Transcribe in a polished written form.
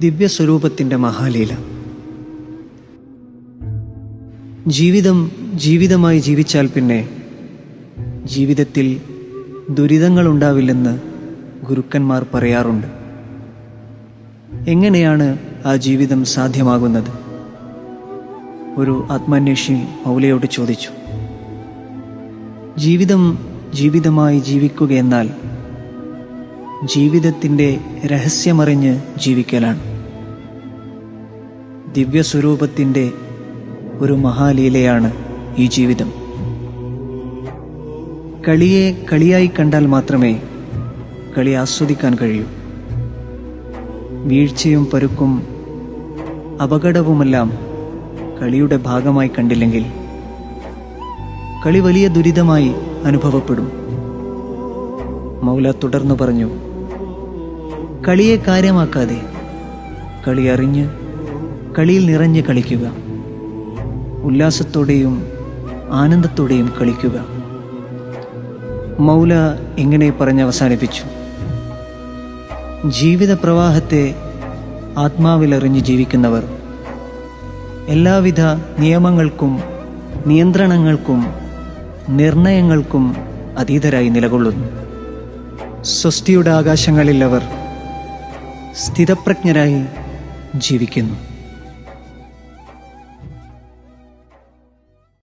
ദിവ്യസ്വരൂപത്തിൻ്റെ മഹാലീല. ജീവിതം ജീവിതമായി ജീവിച്ചാൽ പിന്നെ ജീവിതത്തിൽ ദുരിതങ്ങളുണ്ടാവില്ലെന്ന് ഗുരുക്കന്മാർ പറയാറുണ്ട്. എങ്ങനെയാണ് ആ ജീവിതം സാധ്യമാകുന്നത്? ഒരു ആത്മാന്വേഷി മൗലയോട് ചോദിച്ചു. ജീവിതം ജീവിതമായി ജീവിക്കുകയെന്നാൽ ജീവിതത്തിൻ്റെ രഹസ്യമറിഞ്ഞ് ജീവിക്കലാണ്. ദിവ്യസ്വരൂപത്തിൻ്റെ ഒരു മഹാലീലയാണ് ഈ ജീവിതം. കളിയെ കളിയായി കണ്ടാൽ മാത്രമേ കളി ആസ്വദിക്കാൻ കഴിയൂ. വീഴ്ചയും പരുക്കും അപകടവുമെല്ലാം കളിയുടെ ഭാഗമായി കണ്ടില്ലെങ്കിൽ കളി വലിയ ദുരിതമായി അനുഭവപ്പെടും. മൗല തുടർന്നു പറഞ്ഞു, കളിയെ കാര്യമാക്കാതെ കളി അറിഞ്ഞ് കളിയിൽ നിറഞ്ഞ് കളിക്കുക, ഉല്ലാസത്തോടെയും ആനന്ദത്തോടെയും കളിക്കുക. മൗല ഇങ്ങനെ പറഞ്ഞവസാനിപ്പിച്ചു, ജീവിത പ്രവാഹത്തെ ആത്മാവിലറിഞ്ഞ് ജീവിക്കുന്നവർ എല്ലാവിധ നിയമങ്ങൾക്കും നിയന്ത്രണങ്ങൾക്കും നിർണയങ്ങൾക്കും അതീതരായി നിലകൊള്ളുന്നു. സ്വസ്തിയുടെ ആകാശങ്ങളിൽ അവർ സ്ഥിതപ്രജ്ഞരായി ജീവിക്കുന്നു.